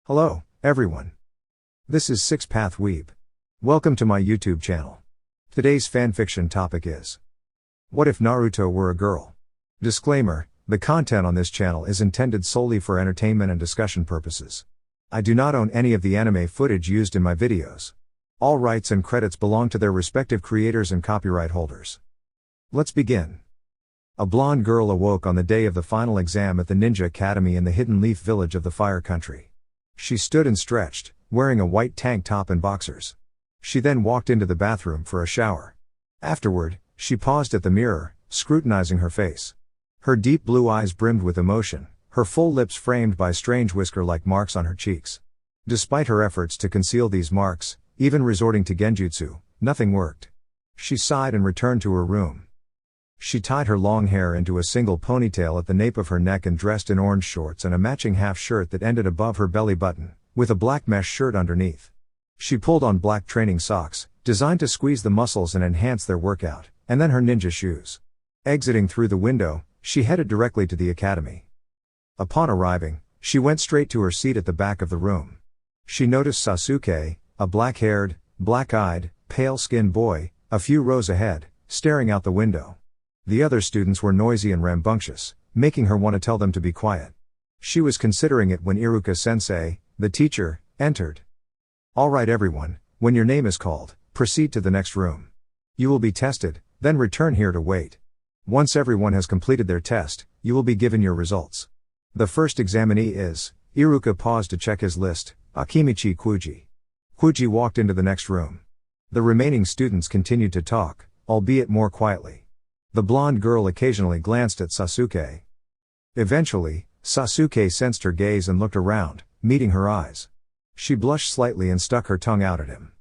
Hello, everyone. This is Six Path Weeb. Welcome to my YouTube channel. Today's fanfiction topic is: what if Naruto were a girl? Disclaimer: the content on this channel is intended solely for entertainment and discussion purposes. I do not own any of the anime footage used in my videos. All rights and credits belong to their respective creators and copyright holders. Let's begin. A blonde girl awoke on the day of the final exam at the Ninja Academy in the Hidden Leaf village of the Fire Country. She stood and stretched, wearing a white tank top and boxers. She then walked into the bathroom for a shower. Afterward, she paused at the mirror, scrutinizing her face. Her deep blue eyes brimmed with emotion, her full lips framed by strange whisker-like marks on her cheeks. Despite her efforts to conceal these marks, even resorting to genjutsu, nothing worked. She sighed and returned to her room. She tied her long hair into a single ponytail at the nape of her neck and dressed in orange shorts and a matching half shirt that ended above her belly button, with a black mesh shirt underneath. She pulled on black training socks, designed to squeeze the muscles and enhance their workout, and then her ninja shoes. Exiting through the window, she headed directly to the academy. Upon arriving, she went straight to her seat at the back of the room. She noticed Sasuke, a black-haired, black-eyed, pale-skinned boy, a few rows ahead, staring out the window. The other students were noisy and rambunctious, making her want to tell them to be quiet. She was considering it when Iruka-sensei, the teacher, entered. "Alright everyone, when your name is called, proceed to the next room. You will be tested, then return here to wait. Once everyone has completed their test, you will be given your results. The first examinee is," Iruka paused to check his list, "Akimichi Kuji." Kuji walked into the next room. The remaining students continued to talk, albeit more quietly. The blonde girl occasionally glanced at Sasuke. Eventually, Sasuke sensed her gaze and looked around, meeting her eyes. She blushed slightly and stuck her tongue out at him.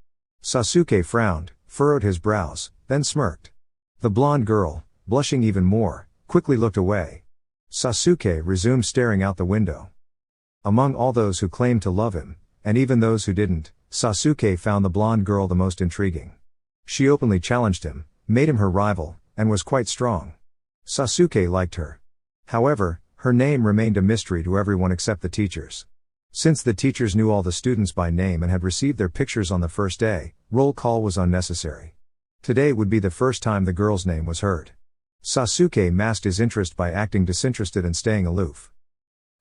Sasuke frowned, furrowed his brows, then smirked. The blonde girl, blushing even more, quickly looked away. Sasuke resumed staring out the window. Among all those who claimed to love him, and even those who didn't, Sasuke found the blonde girl the most intriguing. She openly challenged him, made him her rival, and was quite strong. Sasuke liked her. However, her name remained a mystery to everyone except the teachers. Since the teachers knew all the students by name and had received their pictures on the first day, roll call was unnecessary. Today would be the first time the girl's name was heard. Sasuke masked his interest by acting disinterested and staying aloof.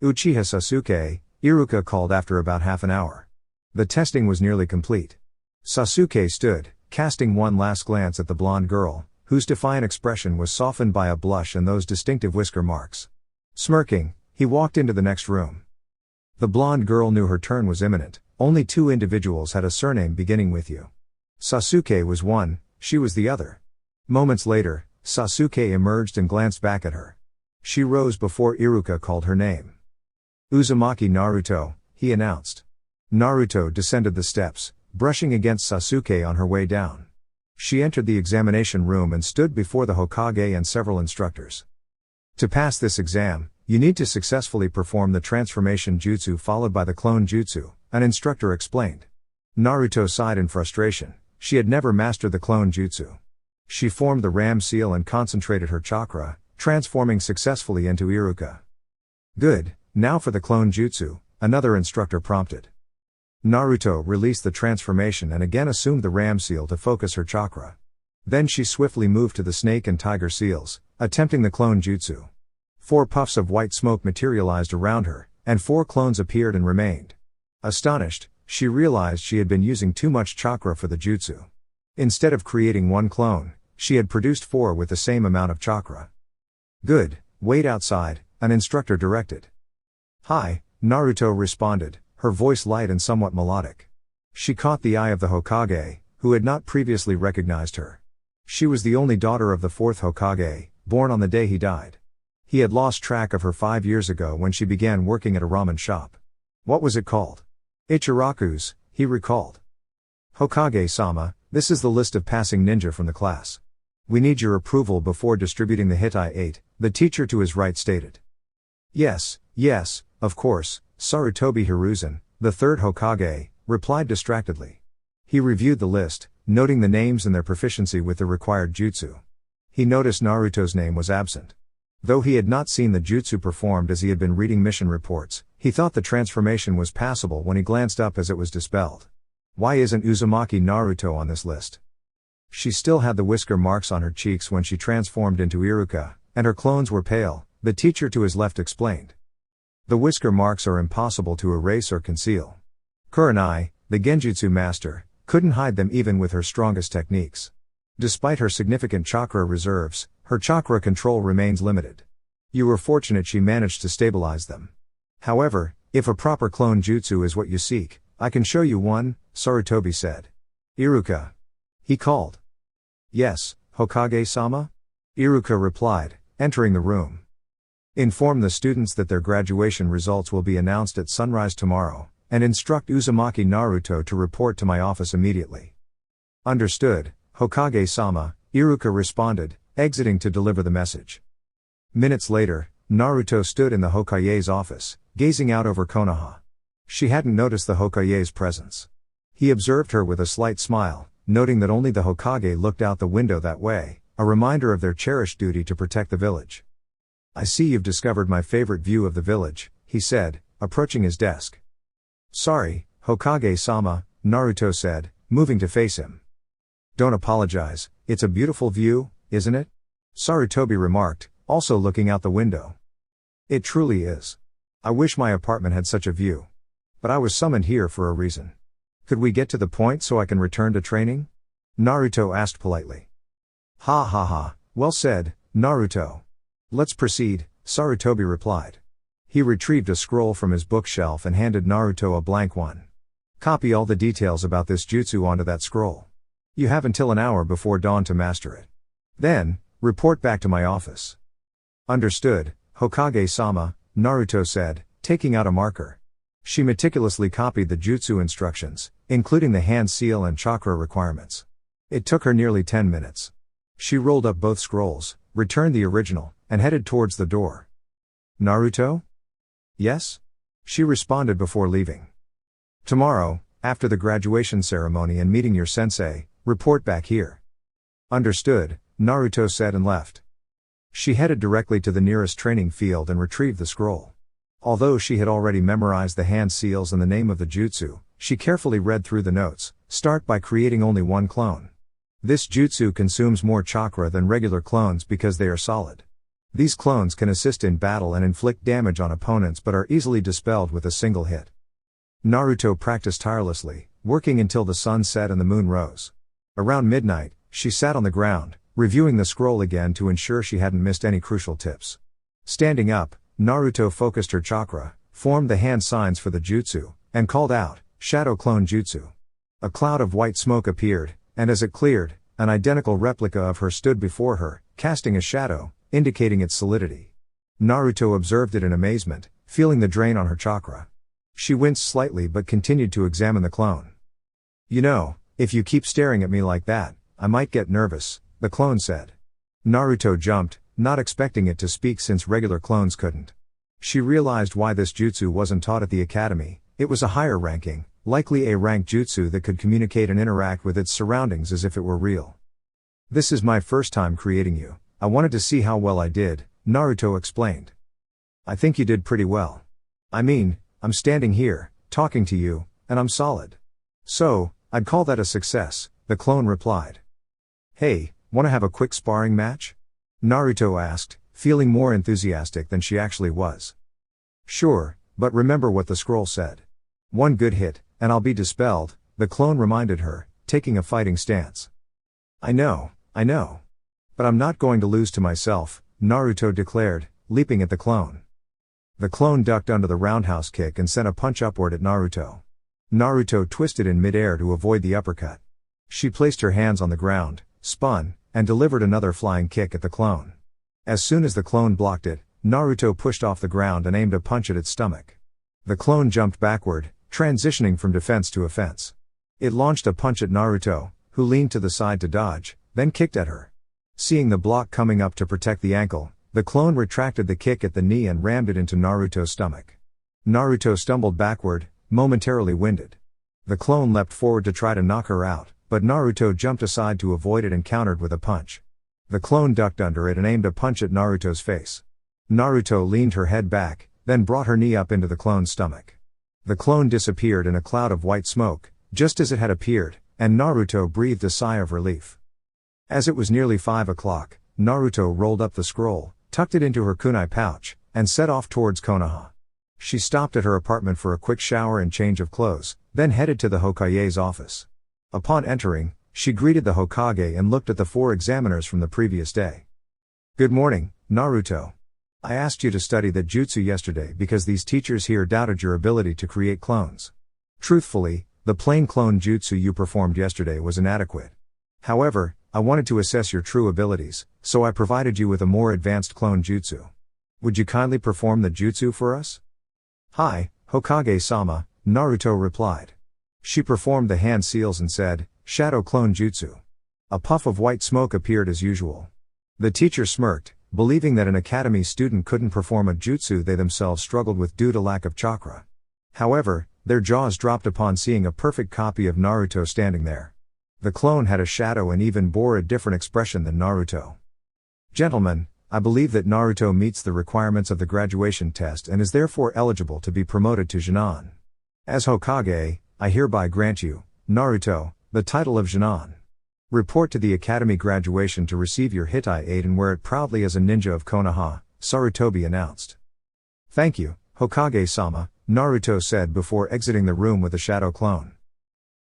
"Uchiha Sasuke," Iruka called after about half an hour. The testing was nearly complete. Sasuke stood, casting one last glance at the blonde girl, whose defiant expression was softened by a blush and those distinctive whisker marks. Smirking, he walked into the next room. The blonde girl knew her turn was imminent. Only two individuals had a surname beginning with U. Sasuke was one, she was the other. Moments later, Sasuke emerged and glanced back at her. She rose before Iruka called her name. "Uzumaki Naruto," he announced. Naruto descended the steps, brushing against Sasuke on her way down. She entered the examination room and stood before the Hokage and several instructors. "To pass this exam, you need to successfully perform the transformation jutsu followed by the clone jutsu," an instructor explained. Naruto sighed in frustration. She had never mastered the clone jutsu. She formed the ram seal and concentrated her chakra, transforming successfully into Iruka. "Good, now for the clone jutsu," another instructor prompted. Naruto released the transformation and again assumed the ram seal to focus her chakra. Then she swiftly moved to the snake and tiger seals, attempting the clone jutsu. 4 puffs of white smoke materialized around her, and 4 clones appeared and remained. Astonished, she realized she had been using too much chakra for the jutsu. Instead of creating 1 clone, she had produced 4 with the same amount of chakra. "Good, wait outside," an instructor directed. "Hi," Naruto responded, her voice light and somewhat melodic. She caught the eye of the Hokage, who had not previously recognized her. She was the only daughter of the 4th Hokage, born on the day he died. He had lost track of her 5 years ago when she began working at a ramen shop. What was it called? Ichiraku's, he recalled. "Hokage-sama, this is the list of passing ninja from the class. We need your approval before distributing the Hitai 8, the teacher to his right stated. "Yes, of course," Sarutobi Hiruzen, the 3rd Hokage, replied distractedly. He reviewed the list, noting the names and their proficiency with the required jutsu. He noticed Naruto's name was absent. Though he had not seen the jutsu performed as he had been reading mission reports, He thought the transformation was passable when he glanced up as it was dispelled. Why isn't Uzumaki Naruto on this list? She still had the whisker marks on her cheeks when she transformed into Iruka, and her clones were pale, the teacher to his left explained. The whisker marks are impossible to erase or conceal. Kurenai, the genjutsu master, couldn't hide them even with her strongest techniques. Despite her significant chakra reserves, her chakra control remains limited. You were fortunate she managed to stabilize them. However, if a proper clone jutsu is what you seek, I can show you one, Sarutobi said. Iruka. He called. Yes, Hokage-sama? Iruka replied, entering the room. Inform the students that their graduation results will be announced at sunrise tomorrow, and instruct Uzumaki Naruto to report to my office immediately. Understood, Hokage-sama, Iruka responded, exiting to deliver the message. Minutes later, Naruto stood in the Hokage's office, gazing out over Konoha. She hadn't noticed the Hokage's presence. He observed her with a slight smile, noting that only the Hokage looked out the window that way, a reminder of their cherished duty to protect the village. I see you've discovered my favorite view of the village, he said, approaching his desk. Sorry, Hokage-sama, Naruto said, moving to face him. Don't apologize, it's a beautiful view, isn't it? Sarutobi remarked, also looking out the window. It truly is. I wish my apartment had such a view. But I was summoned here for a reason. Could we get to the point so I can return to training? Naruto asked politely. Ha ha ha, well said, Naruto. Let's proceed, Sarutobi replied. He retrieved a scroll from his bookshelf and handed Naruto a blank one. Copy all the details about this jutsu onto that scroll. You have until an hour before dawn to master it. Then, report back to my office. Understood, Hokage-sama, Naruto said, taking out a marker. She meticulously copied the jutsu instructions, including the hand seal and chakra requirements. It took her nearly 10 minutes. She rolled up both scrolls, returned the original, and headed towards the door. Naruto? Yes? She responded before leaving. Tomorrow, after the graduation ceremony and meeting your sensei, report back here. Understood, Naruto said and left. She headed directly to the nearest training field and retrieved the scroll. Although she had already memorized the hand seals and the name of the jutsu, she carefully read through the notes. Start by creating only one clone. This jutsu consumes more chakra than regular clones because they are solid. These clones can assist in battle and inflict damage on opponents but are easily dispelled with a single hit. Naruto practiced tirelessly, working until the sun set and the moon rose. Around midnight, she sat on the ground, reviewing the scroll again to ensure she hadn't missed any crucial tips. Standing up, Naruto focused her chakra, formed the hand signs for the jutsu, and called out, Shadow Clone Jutsu. A cloud of white smoke appeared, and as it cleared, an identical replica of her stood before her, casting a shadow, indicating its solidity. Naruto observed it in amazement, feeling the drain on her chakra. She winced slightly but continued to examine the clone. You know, if you keep staring at me like that, I might get nervous, the clone said. Naruto jumped, not expecting it to speak since regular clones couldn't. She realized why this jutsu wasn't taught at the academy. It was a higher ranking, likely A-rank jutsu that could communicate and interact with its surroundings as if it were real. This is my first time creating you. I wanted to see how well I did, Naruto explained. I think you did pretty well. I mean, I'm standing here, talking to you, and I'm solid. So, I'd call that a success, the clone replied. Hey, wanna have a quick sparring match? Naruto asked, feeling more enthusiastic than she actually was. Sure, but remember what the scroll said. One good hit, and I'll be dispelled, the clone reminded her, taking a fighting stance. I know. But I'm not going to lose to myself, Naruto declared, leaping at the clone. The clone ducked under the roundhouse kick and sent a punch upward at Naruto. Naruto twisted in midair to avoid the uppercut. She placed her hands on the ground, spun, and delivered another flying kick at the clone. As soon as the clone blocked it, Naruto pushed off the ground and aimed a punch at its stomach. The clone jumped backward, transitioning from defense to offense. It launched a punch at Naruto, who leaned to the side to dodge, then kicked at her. Seeing the block coming up to protect the ankle, the clone retracted the kick at the knee and rammed it into Naruto's stomach. Naruto stumbled backward, momentarily winded. The clone leapt forward to try to knock her out, but Naruto jumped aside to avoid it and countered with a punch. The clone ducked under it and aimed a punch at Naruto's face. Naruto leaned her head back, then brought her knee up into the clone's stomach. The clone disappeared in a cloud of white smoke, just as it had appeared, and Naruto breathed a sigh of relief. As it was nearly 5 o'clock, Naruto rolled up the scroll, tucked it into her kunai pouch, and set off towards Konoha. She stopped at her apartment for a quick shower and change of clothes, then headed to the Hokage's office. Upon entering, she greeted the Hokage and looked at the 4 examiners from the previous day. "Good morning, Naruto. I asked you to study the jutsu yesterday because these teachers here doubted your ability to create clones. Truthfully, the plain clone jutsu you performed yesterday was inadequate. However, I wanted to assess your true abilities, so I provided you with a more advanced clone jutsu. Would you kindly perform the jutsu for us?" "Hi, Hokage-sama," Naruto replied. She performed the hand seals and said, "Shadow clone jutsu." A puff of white smoke appeared as usual. The teacher smirked, believing that an academy student couldn't perform a jutsu they themselves struggled with due to lack of chakra. However, their jaws dropped upon seeing a perfect copy of Naruto standing there. The clone had a shadow and even bore a different expression than Naruto. "Gentlemen, I believe that Naruto meets the requirements of the graduation test and is therefore eligible to be promoted to Jinan. As Hokage, I hereby grant you, Naruto, the title of Jinan. Report to the academy graduation to receive your Hitai aid and wear it proudly as a ninja of Konoha," Sarutobi announced. "Thank you, Hokage-sama," Naruto said before exiting the room with the shadow clone.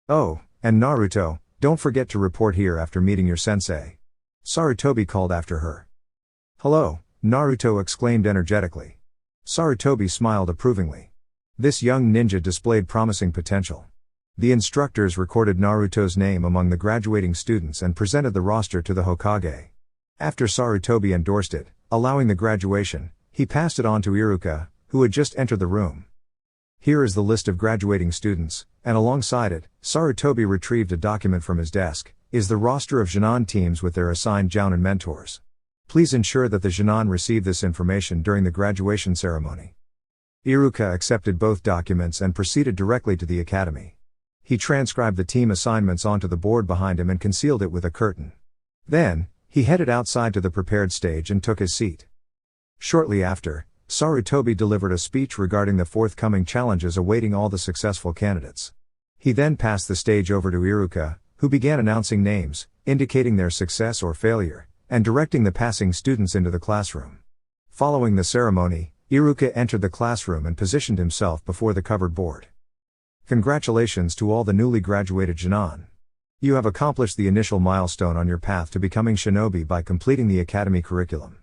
"Oh, and Naruto, don't forget to report here after meeting your sensei," Sarutobi called after her. "Hello," Naruto exclaimed energetically. Sarutobi smiled approvingly. This young ninja displayed promising potential. The instructors recorded Naruto's name among the graduating students and presented the roster to the Hokage. After Sarutobi endorsed it, allowing the graduation, he passed it on to Iruka, who had just entered the room. "Here is the list of graduating students, and alongside it, Sarutobi retrieved a document from his desk, is the roster of Jinan teams with their assigned jounin mentors. Please ensure that the Jinan receive this information during the graduation ceremony." Iruka accepted both documents and proceeded directly to the academy. He transcribed the team assignments onto the board behind him and concealed it with a curtain. Then, he headed outside to the prepared stage and took his seat. Shortly after, Sarutobi delivered a speech regarding the forthcoming challenges awaiting all the successful candidates. He then passed the stage over to Iruka, who began announcing names, indicating their success or failure, and directing the passing students into the classroom. Following the ceremony, Iruka entered the classroom and positioned himself before the covered board. "Congratulations to all the newly graduated Jinan. You have accomplished the initial milestone on your path to becoming shinobi by completing the academy curriculum.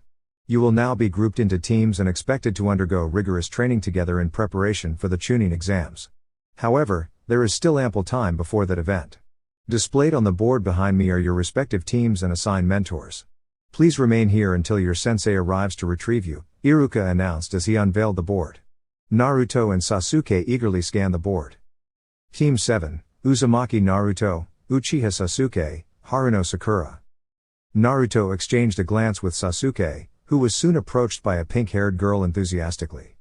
You will now be grouped into teams and expected to undergo rigorous training together in preparation for the Chunin exams. However, there is still ample time before that event. Displayed on the board behind me are your respective teams and assigned mentors. Please remain here until your sensei arrives to retrieve you," Iruka announced as he unveiled the board. Naruto and Sasuke eagerly scanned the board. Team 7, Uzumaki Naruto, Uchiha Sasuke, Haruno Sakura. Naruto exchanged a glance with Sasuke, who was soon approached by a pink-haired girl enthusiastically.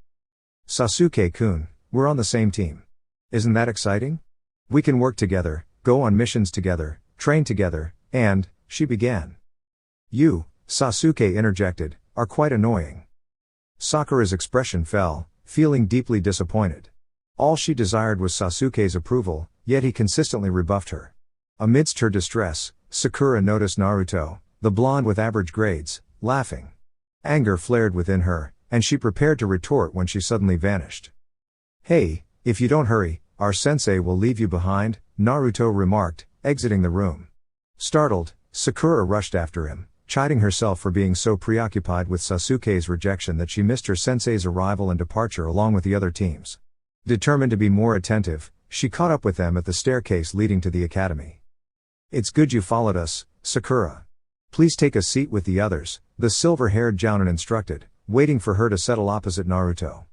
"Sasuke-kun, we're on the same team. Isn't that exciting? We can work together, go on missions together, train together, and," she began. "You," Sasuke interjected, "are quite annoying." Sakura's expression fell, feeling deeply disappointed. All she desired was Sasuke's approval, yet he consistently rebuffed her. Amidst her distress, Sakura noticed Naruto, the blonde with average grades, laughing. Anger flared within her, and she prepared to retort when she suddenly vanished. "Hey, if you don't hurry, our sensei will leave you behind," Naruto remarked, exiting the room. Startled, Sakura rushed after him, chiding herself for being so preoccupied with Sasuke's rejection that she missed her sensei's arrival and departure along with the other teams. Determined to be more attentive, she caught up with them at the staircase leading to the academy. "It's good you followed us, Sakura. Please take a seat with the others," the silver-haired jounin instructed, waiting for her to settle opposite Naruto.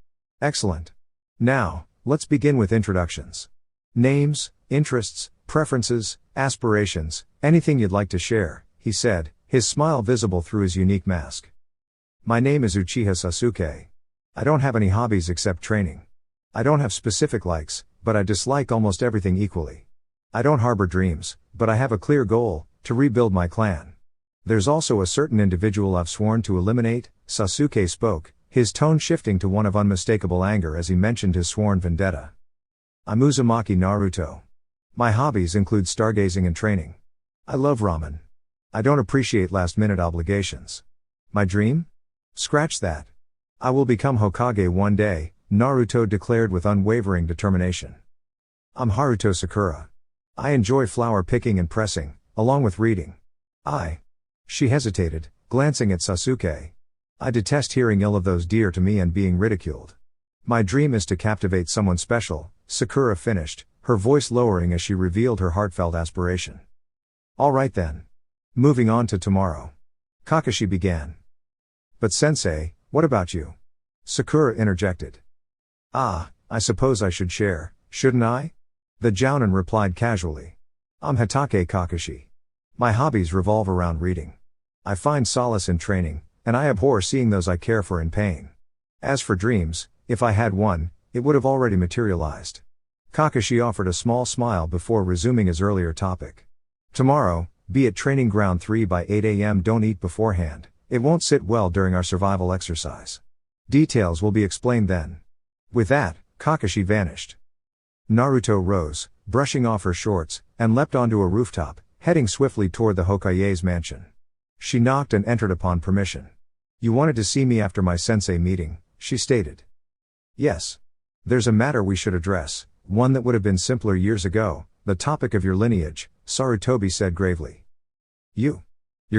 "Excellent. Now, let's begin with introductions. Names, interests, preferences, aspirations, anything you'd like to share," he said, his smile visible through his unique mask. "My name is Uchiha Sasuke. I don't have any hobbies except training. I don't have specific likes, but I dislike almost everything equally. I don't harbor dreams, but I have a clear goal, to rebuild my clan. There's also a certain individual I've sworn to eliminate," Sasuke spoke, his tone shifting to one of unmistakable anger as he mentioned his sworn vendetta. I'm Uzumaki Naruto. My hobbies include stargazing and training. I love ramen. I don't appreciate last-minute obligations. My dream? Scratch that. I will become Hokage one day, Naruto declared with unwavering determination. I'm Haruto Sakura. I enjoy flower picking and pressing, along with reading. She hesitated, glancing at Sasuke. I detest hearing ill of those dear to me and being ridiculed. My dream is to captivate someone special, Sakura finished, her voice lowering as she revealed her heartfelt aspiration. Alright then. Moving on to tomorrow. Kakashi began. But sensei, what about you? Sakura interjected. I suppose I should share, shouldn't I? The Jounin replied casually. I'm Hatake Kakashi. My hobbies revolve around reading. I find solace in training, and I abhor seeing those I care for in pain. As for dreams, if I had one, it would have already materialized. Kakashi offered a small smile before resuming his earlier topic. Tomorrow, be at training ground 3 by 8 a.m. Don't eat beforehand, it won't sit well during our survival exercise. Details will be explained then. With that, Kakashi vanished. Naruto rose, brushing off her shorts, and leapt onto a rooftop, heading swiftly toward the Hokage's mansion. She knocked and entered upon permission. You wanted to see me after my sensei meeting, she stated. Yes. There's a matter we should address, one that would have been simpler years ago, the topic of your lineage, Sarutobi said gravely. You're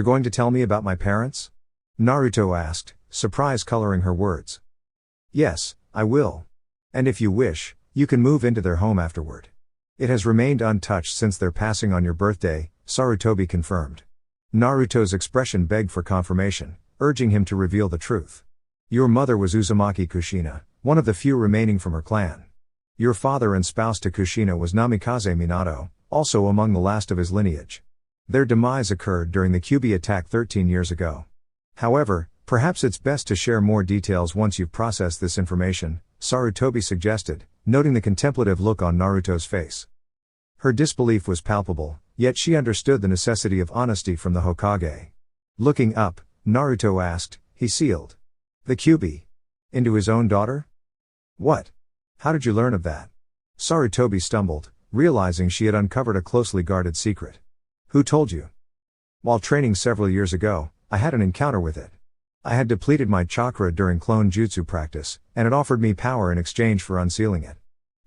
going to tell me about my parents? Naruto asked, surprise coloring her words. Yes, I will. And if you wish, you can move into their home afterward. It has remained untouched since their passing on your birthday, Sarutobi confirmed. Naruto's expression begged for confirmation, urging him to reveal the truth. Your mother was Uzumaki Kushina, one of the few remaining from her clan. Your father and spouse to Kushina was Namikaze Minato, also among the last of his lineage. Their demise occurred during the Kyuubi attack 13 years ago. However, perhaps it's best to share more details once you've processed this information, Sarutobi suggested, noting the contemplative look on Naruto's face. Her disbelief was palpable, yet she understood the necessity of honesty from the Hokage. Looking up, Naruto asked, he sealed the Kyuubi into his own daughter? What? How did you learn of that? Sarutobi stumbled, realizing she had uncovered a closely guarded secret. Who told you? While training several years ago, I had an encounter with it. I had depleted my chakra during clone jutsu practice, and it offered me power in exchange for unsealing it.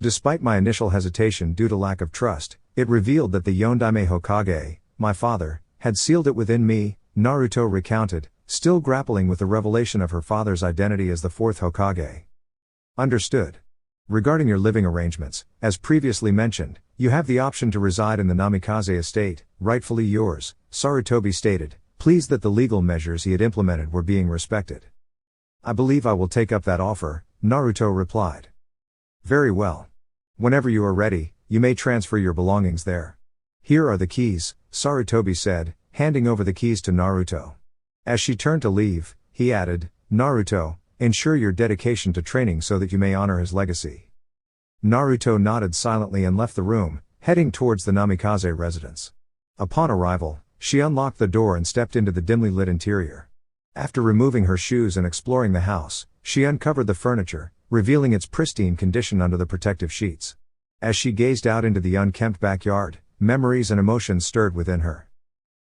Despite my initial hesitation due to lack of trust, it revealed that the Yondaime Hokage, my father, had sealed it within me, Naruto recounted, still grappling with the revelation of her father's identity as the fourth Hokage. Understood. Regarding your living arrangements, as previously mentioned, you have the option to reside in the Namikaze estate, rightfully yours, Sarutobi stated, pleased that the legal measures he had implemented were being respected. I believe I will take up that offer, Naruto replied. Very well. Whenever you are ready, you may transfer your belongings there. Here are the keys, Sarutobi said, handing over the keys to Naruto. As she turned to leave, he added, Naruto, ensure your dedication to training so that you may honor his legacy. Naruto nodded silently and left the room, heading towards the Namikaze residence. Upon arrival, she unlocked the door and stepped into the dimly lit interior. After removing her shoes and exploring the house, she uncovered the furniture, revealing its pristine condition under the protective sheets. As she gazed out into the unkempt backyard, memories and emotions stirred within her.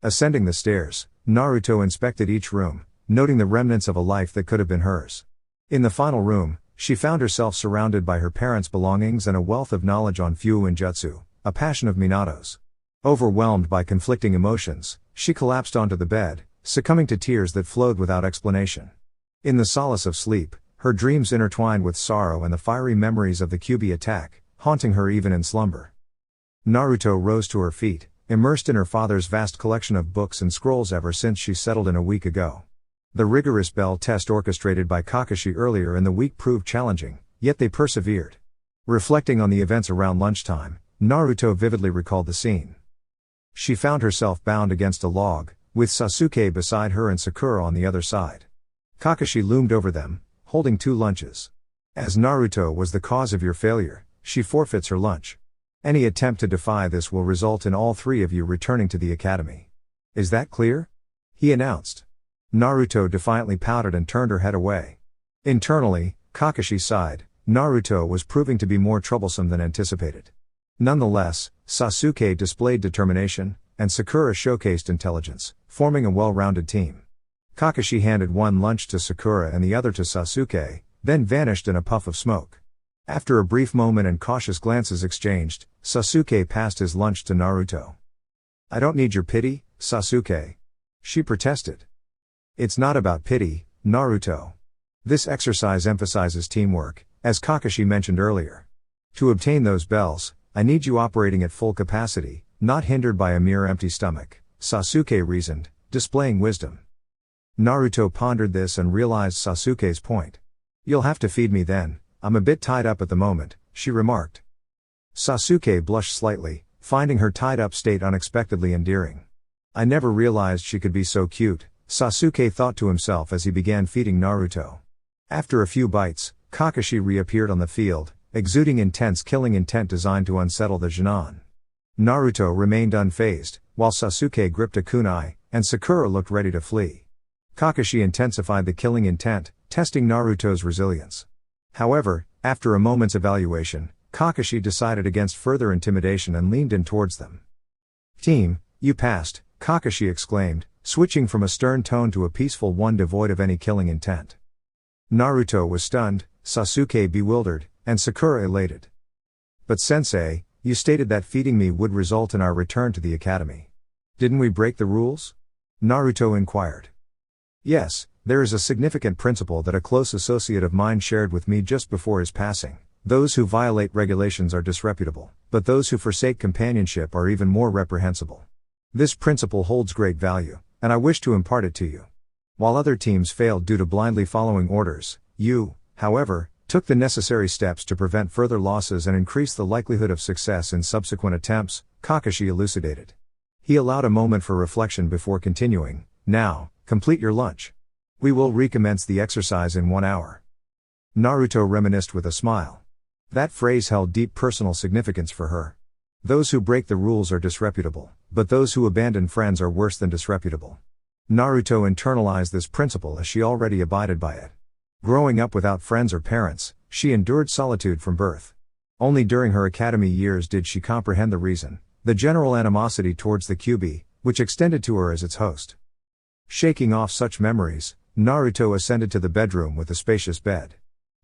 Ascending the stairs, Naruto inspected each room, noting the remnants of a life that could have been hers. In the final room, she found herself surrounded by her parents' belongings and a wealth of knowledge on Fuin Jutsu, a passion of Minato's. Overwhelmed by conflicting emotions, she collapsed onto the bed, succumbing to tears that flowed without explanation. In the solace of sleep, her dreams intertwined with sorrow and the fiery memories of the Kyuubi attack, haunting her even in slumber. Naruto rose to her feet, immersed in her father's vast collection of books and scrolls ever since she settled in a week ago. The rigorous bell test orchestrated by Kakashi earlier in the week proved challenging, yet they persevered. Reflecting on the events around lunchtime, Naruto vividly recalled the scene. She found herself bound against a log, with Sasuke beside her and Sakura on the other side. Kakashi loomed over them, holding 2 lunches. As Naruto was the cause of your failure, she forfeits her lunch. Any attempt to defy this will result in all 3 of you returning to the academy. Is that clear? He announced. Naruto defiantly pouted and turned her head away. Internally, Kakashi sighed. Naruto was proving to be more troublesome than anticipated. Nonetheless, Sasuke displayed determination, and Sakura showcased intelligence, forming a well-rounded team. Kakashi handed one lunch to Sakura and the other to Sasuke, then vanished in a puff of smoke. After a brief moment and cautious glances exchanged, Sasuke passed his lunch to Naruto. "I don't need your pity, Sasuke," she protested. "It's not about pity, Naruto. This exercise emphasizes teamwork, as Kakashi mentioned earlier. To obtain those bells, I need you operating at full capacity, not hindered by a mere empty stomach," Sasuke reasoned, displaying wisdom. Naruto pondered this and realized Sasuke's point. "You'll have to feed me then, I'm a bit tied up at the moment," she remarked. Sasuke blushed slightly, finding her tied-up state unexpectedly endearing. "I never realized she could be so cute," Sasuke thought to himself as he began feeding Naruto. After a few bites, Kakashi reappeared on the field, exuding intense killing intent designed to unsettle the Genin. Naruto remained unfazed, while Sasuke gripped a kunai, and Sakura looked ready to flee. Kakashi intensified the killing intent, testing Naruto's resilience. However, after a moment's evaluation, Kakashi decided against further intimidation and leaned in towards them. "Team, you passed," Kakashi exclaimed, switching from a stern tone to a peaceful one devoid of any killing intent. Naruto was stunned, Sasuke bewildered, and Sakura elated. "But sensei, you stated that feeding me would result in our return to the academy. Didn't we break the rules?" Naruto inquired. "Yes, there is a significant principle that a close associate of mine shared with me just before his passing. Those who violate regulations are disreputable, but those who forsake companionship are even more reprehensible. This principle holds great value, and I wish to impart it to you. While other teams failed due to blindly following orders, you, however, took the necessary steps to prevent further losses and increase the likelihood of success in subsequent attempts," Kakashi elucidated. He allowed a moment for reflection before continuing. "Now, complete your lunch. We will recommence the exercise in 1 hour." Naruto reminisced with a smile. That phrase held deep personal significance for her. Those who break the rules are disreputable, but those who abandon friends are worse than disreputable. Naruto internalized this principle as she already abided by it. Growing up without friends or parents, she endured solitude from birth. Only during her academy years did she comprehend the reason, the general animosity towards the Kyuubi, which extended to her as its host. Shaking off such memories, Naruto ascended to the bedroom with a spacious bed.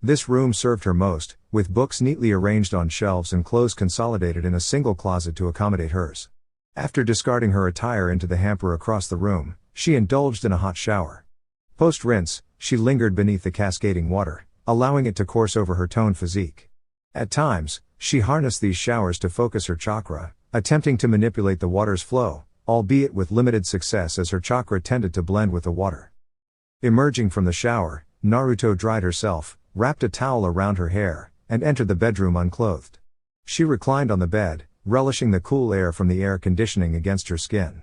This room served her most, with books neatly arranged on shelves and clothes consolidated in a single closet to accommodate hers. After discarding her attire into the hamper across the room, she indulged in a hot shower. Post-rinse, she lingered beneath the cascading water, allowing it to course over her toned physique. At times, she harnessed these showers to focus her chakra, attempting to manipulate the water's flow, albeit with limited success as her chakra tended to blend with the water. Emerging from the shower, Naruto dried herself, wrapped a towel around her hair, and entered the bedroom unclothed. She reclined on the bed, relishing the cool air from the air conditioning against her skin.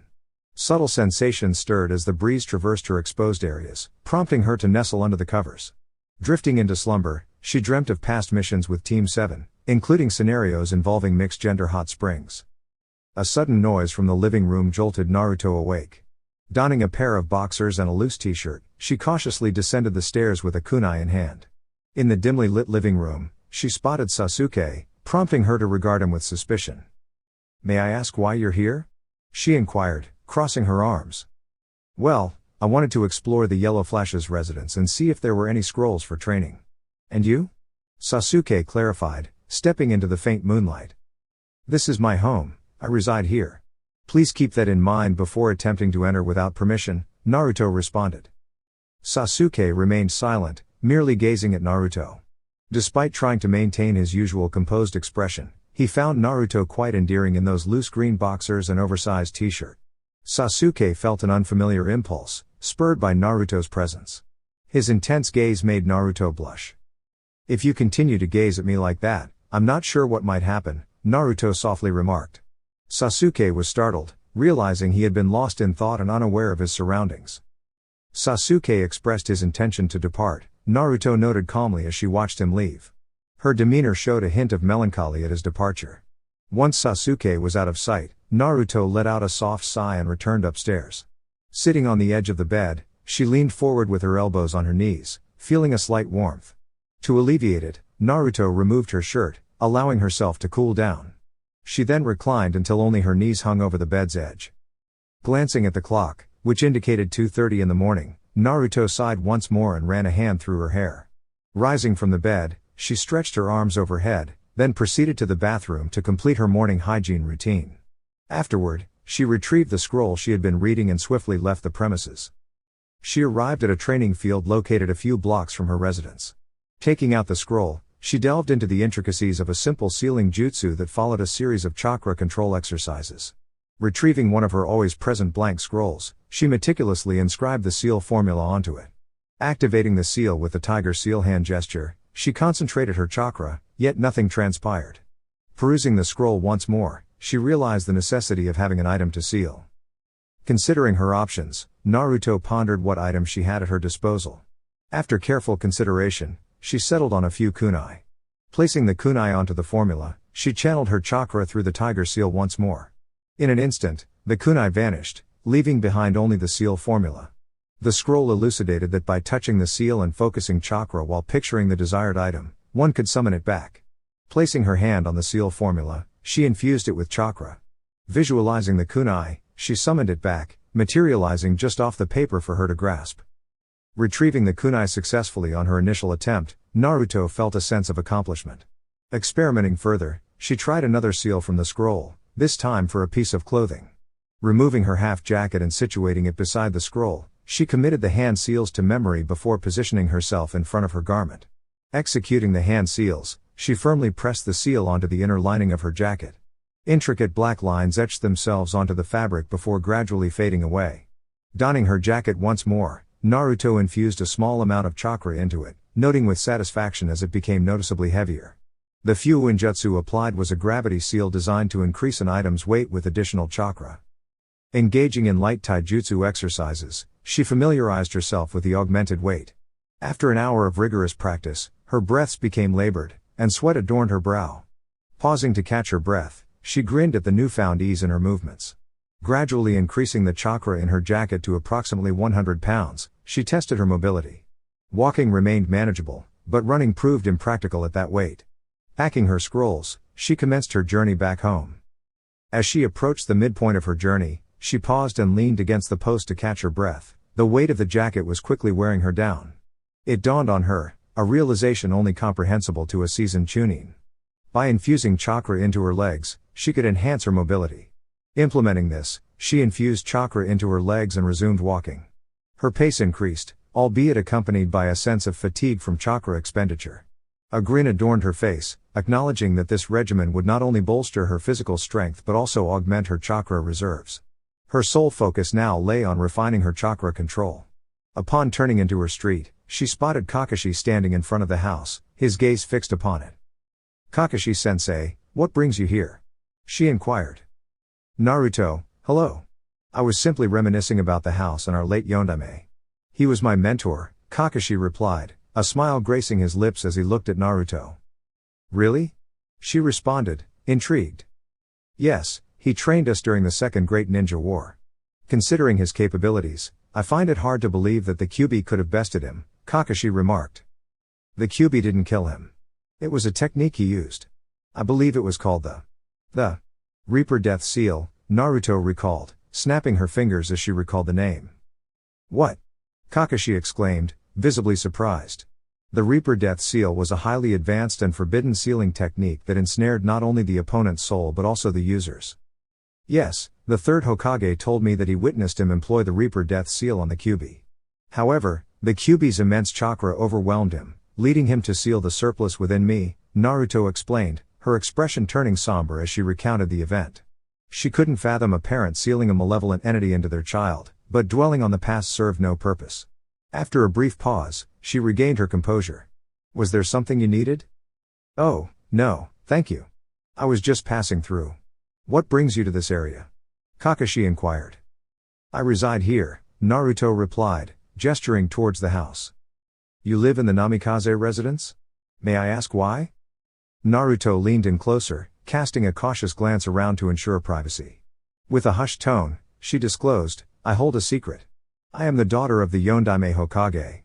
Subtle sensations stirred as the breeze traversed her exposed areas, prompting her to nestle under the covers. Drifting into slumber, she dreamt of past missions with Team 7, including scenarios involving mixed-gender hot springs. A sudden noise from the living room jolted Naruto awake. Donning a pair of boxers and a loose t-shirt, she cautiously descended the stairs with a kunai in hand. In the dimly lit living room, she spotted Sasuke, prompting her to regard him with suspicion. "May I ask why you're here?" she inquired, crossing her arms. "Well, I wanted to explore the Yellow Flash's residence and see if there were any scrolls for training." "And you?" Sasuke clarified, stepping into the faint moonlight. "This is my home, I reside here. Please keep that in mind before attempting to enter without permission," Naruto responded. Sasuke remained silent, merely gazing at Naruto. Despite trying to maintain his usual composed expression, he found Naruto quite endearing in those loose green boxers and oversized t-shirt. Sasuke felt an unfamiliar impulse, spurred by Naruto's presence. His intense gaze made Naruto blush. "If you continue to gaze at me like that, I'm not sure what might happen," Naruto softly remarked. Sasuke was startled, realizing he had been lost in thought and unaware of his surroundings. Sasuke expressed his intention to depart. Naruto noted calmly as she watched him leave. Her demeanor showed a hint of melancholy at his departure. Once Sasuke was out of sight, Naruto let out a soft sigh and returned upstairs. Sitting on the edge of the bed, she leaned forward with her elbows on her knees, feeling a slight warmth. To alleviate it, Naruto removed her shirt, allowing herself to cool down. She then reclined until only her knees hung over the bed's edge. Glancing at the clock, which indicated 2:30 in the morning, Naruto sighed once more and ran a hand through her hair. Rising from the bed, she stretched her arms overhead, then proceeded to the bathroom to complete her morning hygiene routine. Afterward, she retrieved the scroll she had been reading and swiftly left the premises. She arrived at a training field located a few blocks from her residence. Taking out the scroll, she delved into the intricacies of a simple sealing jutsu that followed a series of chakra control exercises. Retrieving one of her always present blank scrolls, she meticulously inscribed the seal formula onto it. Activating the seal with the tiger seal hand gesture, she concentrated her chakra, yet nothing transpired. Perusing the scroll once more, she realized the necessity of having an item to seal. Considering her options, Naruto pondered what items she had at her disposal. After careful consideration, she settled on a few kunai. Placing the kunai onto the formula, she channeled her chakra through the tiger seal once more. In an instant, the kunai vanished, leaving behind only the seal formula. The scroll elucidated that by touching the seal and focusing chakra while picturing the desired item, one could summon it back. Placing her hand on the seal formula, she infused it with chakra. Visualizing the kunai, she summoned it back, materializing just off the paper for her to grasp. Retrieving the kunai successfully on her initial attempt, Naruto felt a sense of accomplishment. Experimenting further, she tried another seal from the scroll, this time for a piece of clothing. Removing her half jacket and situating it beside the scroll, she committed the hand seals to memory before positioning herself in front of her garment. Executing the hand seals, she firmly pressed the seal onto the inner lining of her jacket. Intricate black lines etched themselves onto the fabric before gradually fading away. Donning her jacket once more, Naruto infused a small amount of chakra into it, noting with satisfaction as it became noticeably heavier. The Fuinjutsu applied was a gravity seal designed to increase an item's weight with additional chakra. Engaging in light taijutsu exercises, she familiarized herself with the augmented weight. After an hour of rigorous practice, her breaths became labored, and sweat adorned her brow. Pausing to catch her breath, she grinned at the newfound ease in her movements. Gradually increasing the chakra in her jacket to approximately 100 pounds, she tested her mobility. Walking remained manageable, but running proved impractical at that weight. Packing her scrolls, she commenced her journey back home. As she approached the midpoint of her journey, she paused and leaned against the post to catch her breath. The weight of the jacket was quickly wearing her down. It dawned on her, a realization only comprehensible to a seasoned chunin. By infusing chakra into her legs, she could enhance her mobility. Implementing this, she infused chakra into her legs and resumed walking. Her pace increased, albeit accompanied by a sense of fatigue from chakra expenditure. A grin adorned her face, acknowledging that this regimen would not only bolster her physical strength but also augment her chakra reserves. Her sole focus now lay on refining her chakra control. Upon turning into her street, she spotted Kakashi standing in front of the house, his gaze fixed upon it. "Kakashi-sensei, what brings you here?" she inquired. "Naruto, hello. I was simply reminiscing about the house and our late Yondaime. He was my mentor," Kakashi replied, a smile gracing his lips as he looked at Naruto. "Really?" she responded, intrigued. "Yes, he trained us during the Second Great Ninja War. Considering his capabilities, I find it hard to believe that the Kyuubi could have bested him," Kakashi remarked. "The Kyuubi didn't kill him. It was a technique he used. I believe it was called the Reaper Death Seal," Naruto recalled, snapping her fingers as she recalled the name. "What?" Kakashi exclaimed, visibly surprised. The Reaper Death Seal was a highly advanced and forbidden sealing technique that ensnared not only the opponent's soul but also the user's. "Yes, the third Hokage told me that he witnessed him employ the Reaper Death Seal on the Kyuubi. However, the Kyuubi's immense chakra overwhelmed him, leading him to seal the surplus within me," Naruto explained, her expression turning somber as she recounted the event. She couldn't fathom a parent sealing a malevolent entity into their child, but dwelling on the past served no purpose. After a brief pause, she regained her composure. "Was there something you needed?" "Oh, no, thank you. I was just passing through. What brings you to this area?" Kakashi inquired. "I reside here," Naruto replied, gesturing towards the house. "You live in the Namikaze residence? May I ask why?" Naruto leaned in closer, casting a cautious glance around to ensure privacy. With a hushed tone, she disclosed, "I hold a secret. I am the daughter of the Yondaime Hokage."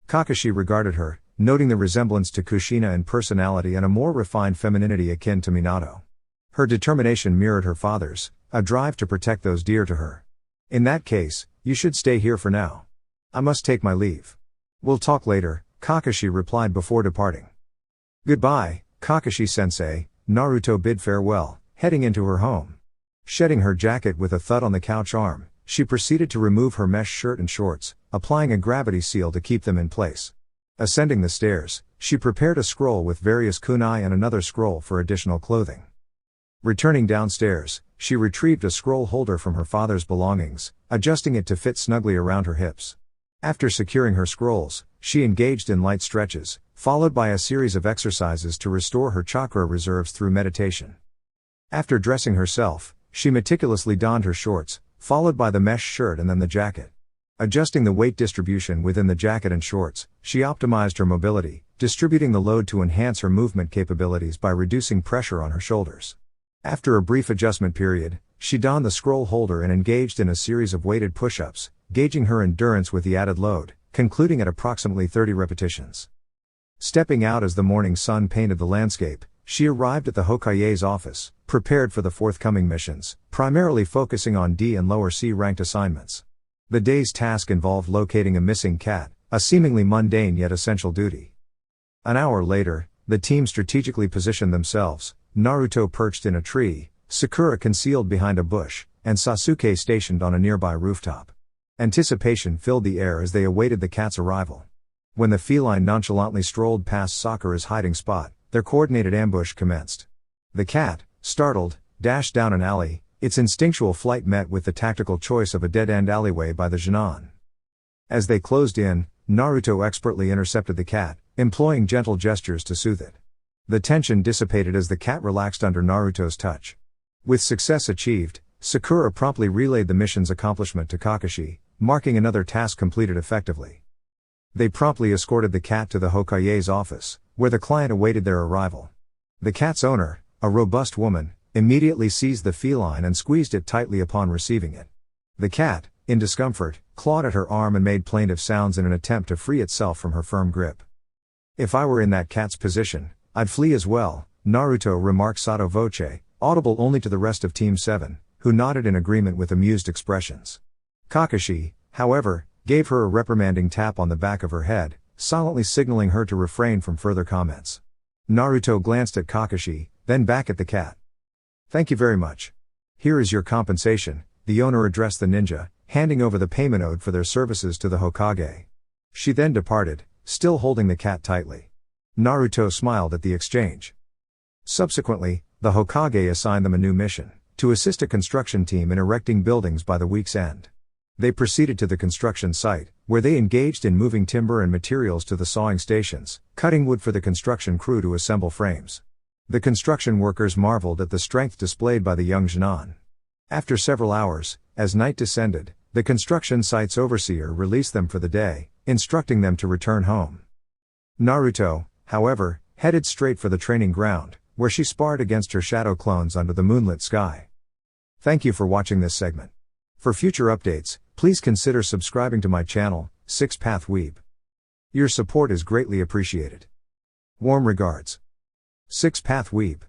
Kakashi regarded her, noting the resemblance to Kushina in personality and a more refined femininity akin to Minato. Her determination mirrored her father's, a drive to protect those dear to her. In that case, you should stay here for now. I must take my leave. We'll talk later, Kakashi replied before departing. Goodbye, Kakashi-sensei, Naruto bid farewell, heading into her home. Shedding her jacket with a thud on the couch arm, she proceeded to remove her mesh shirt and shorts, applying a gravity seal to keep them in place. Ascending the stairs, she prepared a scroll with various kunai and another scroll for additional clothing. Returning downstairs, she retrieved a scroll holder from her father's belongings, adjusting it to fit snugly around her hips. After securing her scrolls, she engaged in light stretches, followed by a series of exercises to restore her chakra reserves through meditation. After dressing herself, she meticulously donned her shorts, followed by the mesh shirt and then the jacket. Adjusting the weight distribution within the jacket and shorts, she optimized her mobility, distributing the load to enhance her movement capabilities by reducing pressure on her shoulders. After a brief adjustment period, she donned the scroll holder and engaged in a series of weighted push-ups, gauging her endurance with the added load, concluding at approximately 30 repetitions. Stepping out as the morning sun painted the landscape, she arrived at the Hokage's office, prepared for the forthcoming missions, primarily focusing on D and lower C ranked assignments. The day's task involved locating a missing cat, a seemingly mundane yet essential duty. An hour later, the team strategically positioned themselves, Naruto perched in a tree, Sakura concealed behind a bush, and Sasuke stationed on a nearby rooftop. Anticipation filled the air as they awaited the cat's arrival. When the feline nonchalantly strolled past Sakura's hiding spot, their coordinated ambush commenced. The cat, startled, dashed down an alley, its instinctual flight met with the tactical choice of a dead-end alleyway by the Jinan. As they closed in, Naruto expertly intercepted the cat, employing gentle gestures to soothe it. The tension dissipated as the cat relaxed under Naruto's touch. With success achieved, Sakura promptly relayed the mission's accomplishment to Kakashi, marking another task completed effectively. They promptly escorted the cat to the Hokage's office, where the client awaited their arrival. The cat's owner, a robust woman, immediately seized the feline and squeezed it tightly upon receiving it. The cat, in discomfort, clawed at her arm and made plaintive sounds in an attempt to free itself from her firm grip. If I were in that cat's position, I'd flee as well, Naruto remarked sotto voce, audible only to the rest of Team 7, who nodded in agreement with amused expressions. Kakashi, however, gave her a reprimanding tap on the back of her head, silently signaling her to refrain from further comments. Naruto glanced at Kakashi, then back at the cat. Thank you very much. Here is your compensation, the owner addressed the ninja, handing over the payment owed for their services to the Hokage. She then departed, still holding the cat tightly. Naruto smiled at the exchange. Subsequently, the Hokage assigned them a new mission, to assist a construction team in erecting buildings by the week's end. They proceeded to the construction site, where they engaged in moving timber and materials to the sawing stations, cutting wood for the construction crew to assemble frames. The construction workers marveled at the strength displayed by the young Jinan. After several hours, as night descended, the construction site's overseer released them for the day, instructing them to return home. Naruto, however, headed straight for the training ground, where she sparred against her shadow clones under the moonlit sky. Thank you for watching this segment. For future updates, please consider subscribing to my channel, 6th Weeb. Your support is greatly appreciated. Warm regards. 6th Weeb.